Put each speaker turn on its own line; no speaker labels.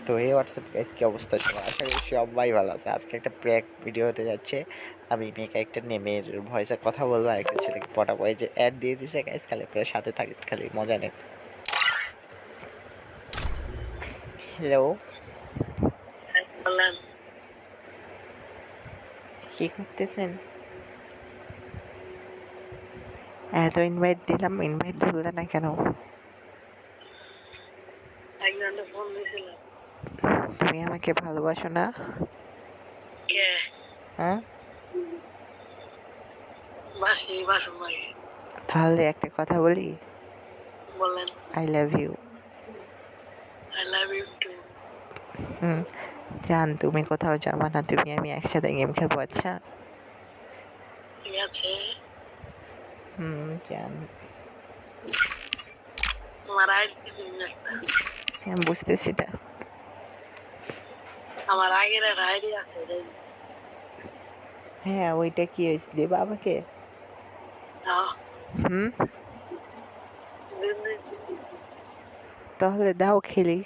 তো এই WhatsApp guys কি অবস্থা ছিল, আশা করি সবাই ভালো আছে। আজকে একটা প্র্যাঙ্ক ভিডিও হতে যাচ্ছে। আমি মেয়ে ক্যারেক্টার নিয়ে মেয়ের ভয়েসে কথা বলবো, আর একটা ছেলেকে পটাবো। এই যে অ্যাড দিয়ে দিছে গাইস, খালি আপনারা সাথে থাকেন, খালি মজা নেন। হ্যালো,
বলেন।
কি করতেছেন? এত ইনভাইট দিলাম, ইনভাইট ধরলে না কেন?
একজনে ফোন দিয়েছিলাম।
তুমি আমাকে ভালোবাসো না?
কে?
হ্যাঁ,
বাসি বাসন লাগে।
তাহলে একটা কথা বলি,
বলেন।
I love you.
I love you too.
Hmm, জান তুমি কোথাও যাবা না, তুমি আমি একসাথে গেম খেলবো, আচ্ছা?
ঠিক আছে।
জান।
তোমার আইডি দিন একটা।
হ্যাঁ, বুঝতেছি না।
আমার আগের একটা আইডি আছে ওটাই দিন।
হ্যাঁ, ওইটা কি হয়েছে, দেবা আমাকে?
দাও।
হুম,
দিন দিন।
তাহলে দাও খেলি।